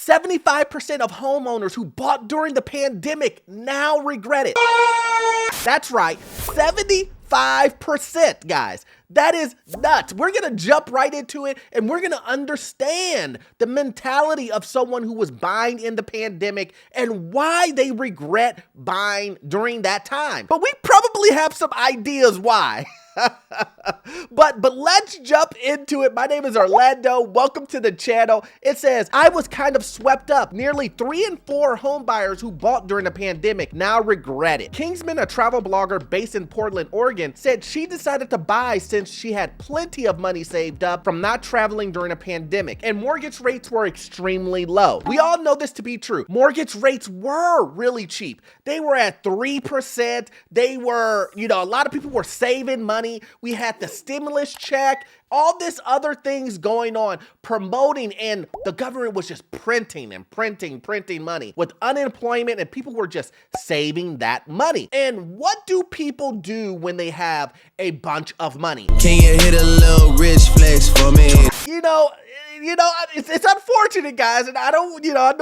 75% of homeowners who bought during the pandemic now regret it. That's right, 75%, guys. That is nuts. We're gonna jump right into it and we're gonna understand the mentality of someone who was buying in the pandemic and why they regret buying during that time. But we probably have some ideas why. But let's jump into it. My name is Orlando. Welcome to the channel. It says, I was kind of swept up. Nearly 3 in 4 home buyers who bought during the pandemic now regret it. Kingsman, a travel blogger based in Portland, Oregon, said she decided to buy since she had plenty of money saved up from not traveling during a pandemic, and mortgage rates were extremely low. We all know this to be true. Mortgage rates were really cheap. They were at 3%. They were, a lot of people were saving money. We had the stimulus check, all this other things going on, promoting, and the government was just printing and printing money with unemployment, and people were just saving that money. And what do people do when they have a bunch of money? Can you hit a little rich flex for me? It's unfortunate, guys, and I know what you guys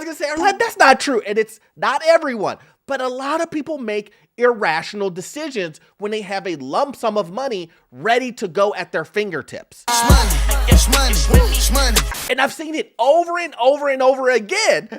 are gonna say. Like, that's not true, and it's not everyone, but a lot of people make irrational decisions when they have a lump sum of money ready to go at their fingertips. It's money. And I've seen it over and over and over again.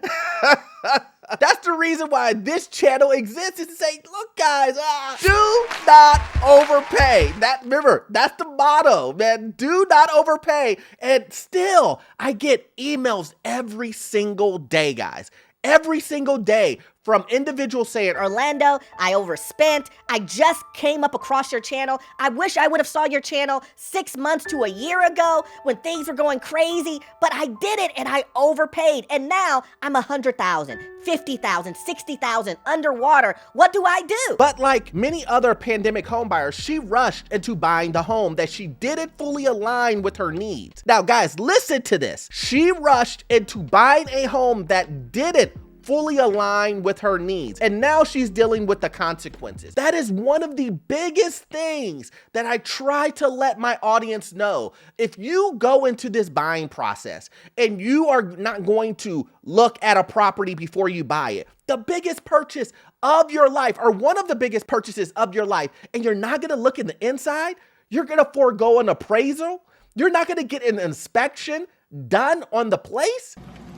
That's the reason why this channel exists, is to say, look, guys, do not overpay. Remember, that's the motto, man. Do not overpay. And still, I get emails every single day, guys. Every single day from individuals saying, Orlando, I overspent. I just came up across your channel. I wish I would have saw your channel 6 months to a year ago when things were going crazy, but I did it and I overpaid. And now I'm 100,000, 50,000, 60,000 underwater. What do I do? But like many other pandemic homebuyers, she rushed into buying the home that she didn't fully align with her needs. Now, guys, listen to this. She rushed into buying a home that didn't fully align with her needs, and now she's dealing with the consequences. That is one of the biggest things that I try to let my audience know. If you go into this buying process and you are not going to look at a property before you buy it, the biggest purchase of your life, or one of the biggest purchases of your life, and you're not gonna look in the inside, you're gonna forego an appraisal, you're not gonna get an inspection done on the place.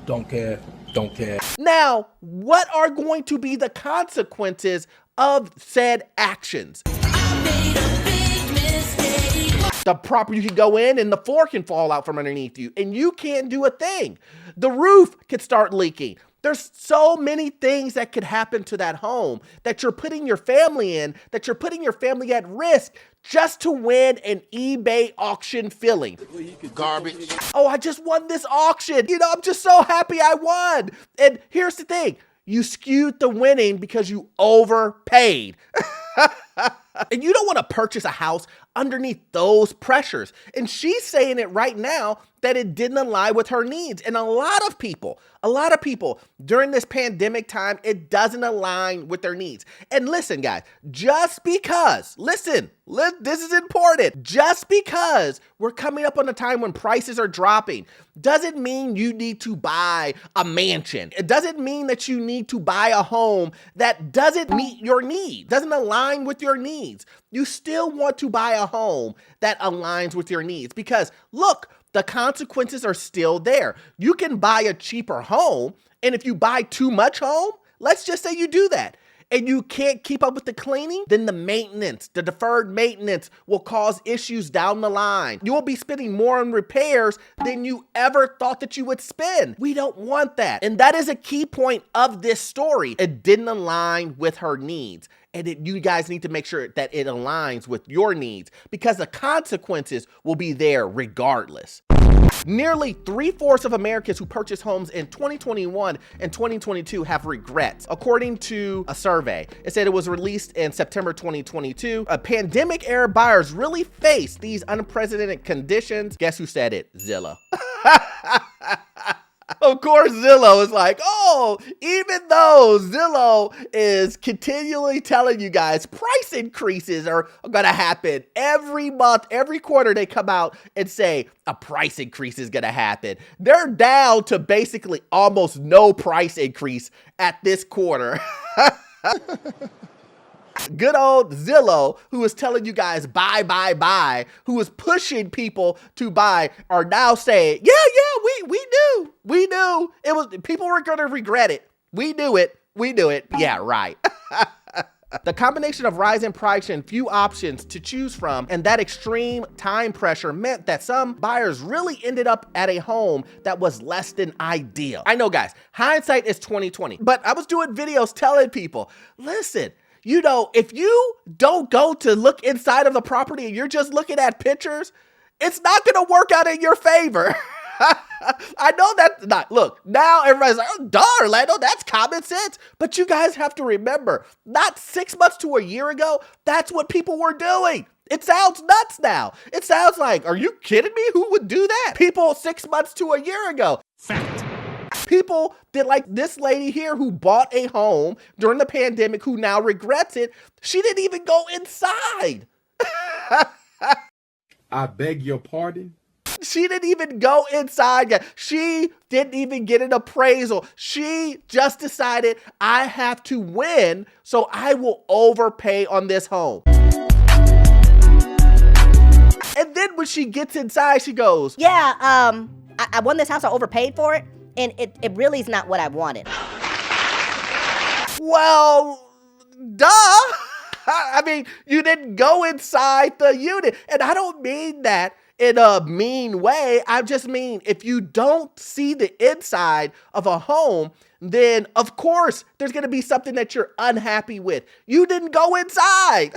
Don't care. Now, what are going to be the consequences of said actions? The property can go in and the floor can fall out from underneath you and you can't do a thing. The roof could start leaking. There's so many things that could happen to that home that you're putting your family in, that you're putting your family at risk just to win an eBay auction feeling. Garbage. Oh, I just won this auction. I'm just so happy I won. And here's the thing. You skewed the winning because you overpaid. And you don't want to purchase a house underneath those pressures. And she's saying it right now that it didn't align with her needs. And a lot of people during this pandemic time, it doesn't align with their needs. And listen, guys, just because, this is important. Just because we're coming up on a time when prices are dropping doesn't mean you need to buy a mansion. It doesn't mean that you need to buy a home that doesn't meet your needs, doesn't align with your needs. You still want to buy a home that aligns with your needs because look, the consequences are still there. You can buy a cheaper home, and if you buy too much home, let's just say you do that, and you can't keep up with the cleaning, then the deferred maintenance will cause issues down the line. You will be spending more on repairs than you ever thought that you would spend. We don't want that. And that is a key point of this story. It didn't align with her needs. And you guys need to make sure that it aligns with your needs because the consequences will be there regardless. Nearly 3/4 of Americans who purchased homes in 2021 and 2022 have regrets, according to a survey. It said it was released in September 2022. Pandemic-era buyers really face these unprecedented conditions. Guess who said it? Zillow. Of course, Zillow is like, oh, even though Zillow is continually telling you guys price increases are going to happen every month, every quarter, they come out and say a price increase is going to happen. They're down to basically almost no price increase at this quarter. Good old Zillow, who is telling you guys buy, buy, buy, who is pushing people to buy, are now saying, yeah, we knew. It was, people were going to regret it. We knew it. Yeah, right. The combination of rising price and few options to choose from and that extreme time pressure meant that some buyers really ended up at a home that was less than ideal. I know, guys, hindsight is 20/20, but I was doing videos telling people, listen, you know, if you don't go to look inside of the property and you're just looking at pictures, it's not going to work out in your favor. I know that's not, look, now everybody's like, oh, duh, Orlando, that's common sense. But you guys have to remember, not 6 months to a year ago, that's what people were doing. It sounds nuts now. It sounds like, are you kidding me? Who would do that? People 6 months to a year ago. Fact. People that, like this lady here who bought a home during the pandemic who now regrets it, she didn't even go inside. I beg your pardon? She didn't even go inside. She didn't even get an appraisal. She just decided, I have to win, so I will overpay on this home. And then when she gets inside, she goes, Yeah, I won this house, I overpaid for it, and it really is not what I wanted. well, duh. I mean, you didn't go inside the unit. And I don't mean that in a mean way. I just mean, if you don't see the inside of a home, then of course there's going to be something that you're unhappy with. You didn't go inside.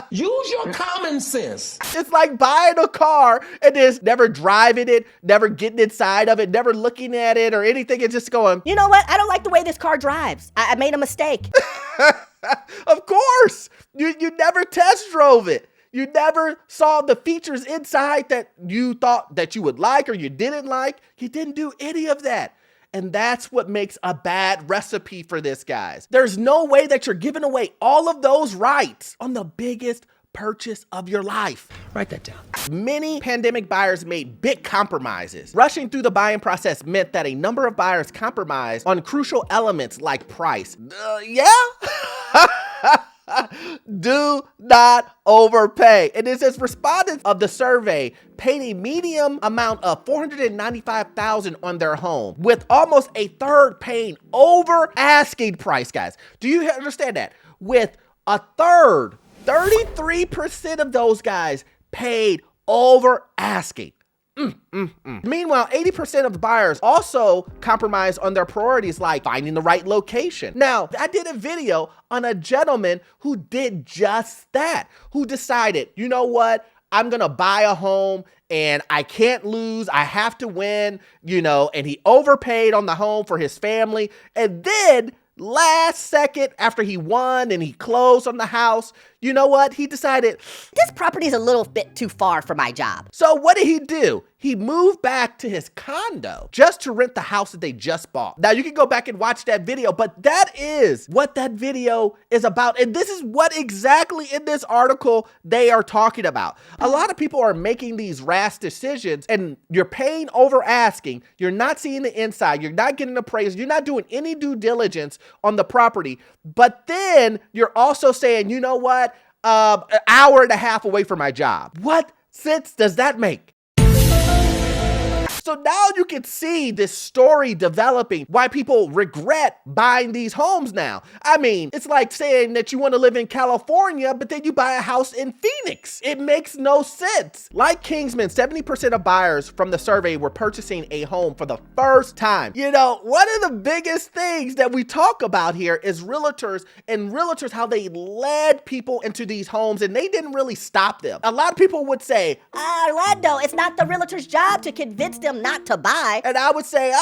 Use your common sense. It's like buying a car and just never driving it, never getting inside of it, never looking at it or anything. It's just going, You know what? I don't like the way this car drives. I made a mistake. of course, you never test drove it. You never saw the features inside that you thought that you would like or you didn't like. You didn't do any of that. And that's what makes a bad recipe for this, guys. There's no way that you're giving away all of those rights on the biggest purchase of your life. Write that down. Many pandemic buyers made big compromises. Rushing through the buying process meant that a number of buyers compromised on crucial elements like price. Yeah? Do not overpay. And it says respondents of the survey paid a median amount of $495,000 on their home, with almost a third paying over asking price, guys. Do you understand that? With a third, 33% of those guys paid over asking. Meanwhile, 80% of the buyers also compromise on their priorities like finding the right location. Now, I did a video on a gentleman who did just that, who decided, you know what? I'm gonna buy a home and I can't lose, I have to win, you know, and he overpaid on the home for his family. And then last second after he won and he closed on the house, you know what? He decided, This property's a little bit too far for my job. so what did he do? He moved back to his condo just to rent the house that they just bought. Now you can go back and watch that video, but that is what that video is about. And this is what exactly in this article they are talking about. A lot of people are making these rash decisions and you're paying over asking. You're not seeing the inside. You're not getting appraised. You're not doing any due diligence on the property. But then you're also saying, you know what? An hour and a half away from my job. What sense does that make? So now you can see this story developing, why people regret buying these homes now. I mean, it's like saying that you want to live in California, but then you buy a house in Phoenix. It makes no sense. Like Kingsman, 70% of buyers from the survey were purchasing a home for the first time. You know, one of the biggest things that we talk about here is realtors, how they led people into these homes and they didn't really stop them. A lot of people would say, Orlando, it's not the realtor's job to convince them not to buy. And I would say,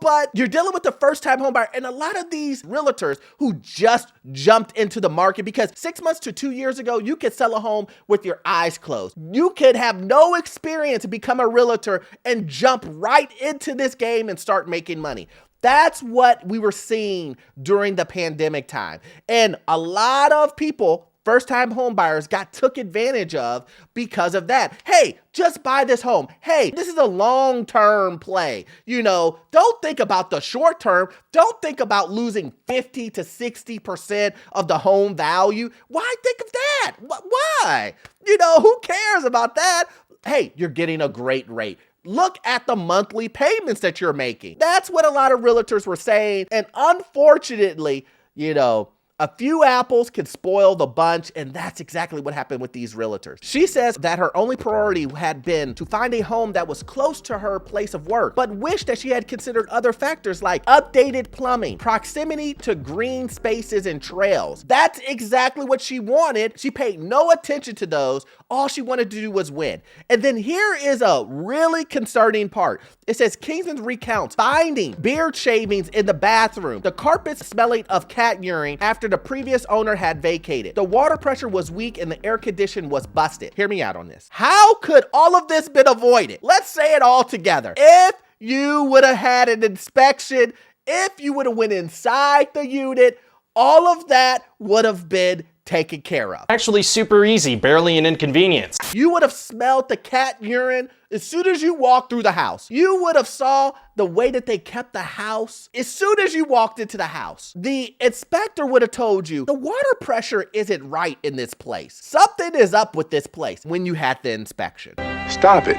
but you're dealing with the first-time home buyer. And a lot of these realtors who just jumped into the market, because 6 months to 2 years ago, you could sell a home with your eyes closed. You could have no experience to become a realtor and jump right into this game and start making money. That's what we were seeing during the pandemic time. And a lot of people, first-time home buyers, got took advantage of because of that. Hey, just buy this home. Hey, this is a long-term play. Don't think about the short term. Don't think about losing 50 to 60% of the home value. Why think of that? Why? Who cares about that? Hey, you're getting a great rate. Look at the monthly payments that you're making. That's what a lot of realtors were saying. And unfortunately, a few apples can spoil the bunch, and that's exactly what happened with these realtors. She says that her only priority had been to find a home that was close to her place of work, but wished that she had considered other factors like updated plumbing, proximity to green spaces and trails. That's exactly what she wanted. She paid no attention to those. All she wanted to do was win. And then here is a really concerning part. It says Kingsman recounts finding beard shavings in the bathroom, the carpets smelling of cat urine after the previous owner had vacated. The water pressure was weak and the air condition was busted. Hear me out on this. How could all of this been avoided? Let's say it all together. If you would have had an inspection, if you would have went inside the unit, all of that would have been taken care of. Actually super easy, barely an inconvenience. You would have smelled the cat urine as soon as you walked through the house. You would have saw the way that they kept the house as soon as you walked into the house. The inspector would have told you the water pressure isn't right in this place. Something is up with this place when you had the inspection. Stop it.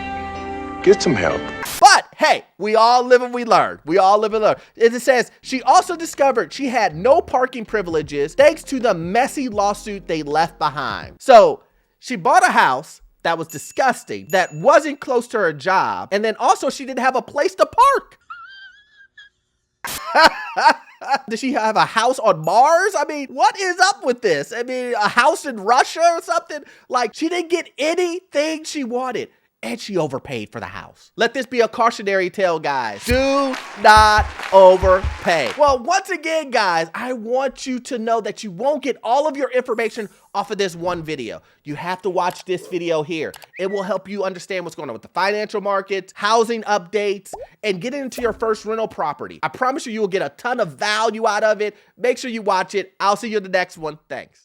Get some help. But hey, we all live and we learn. We all live and learn. As it says, she also discovered she had no parking privileges thanks to the messy lawsuit they left behind. So she bought a house that was disgusting, that wasn't close to her job, and then also she didn't have a place to park. Did she have a house on Mars? I mean, what is up with this? I mean, a house in Russia or something? Like, she didn't get anything she wanted. And she overpaid for the house. Let this be a cautionary tale, guys. Do not overpay. Well, once again, guys, I want you to know that you won't get all of your information off of this one video. You have to watch this video here. It will help you understand what's going on with the financial markets, housing updates, and getting into your first rental property. I promise you will get a ton of value out of it. Make sure you watch it. I'll see you in the next one. Thanks.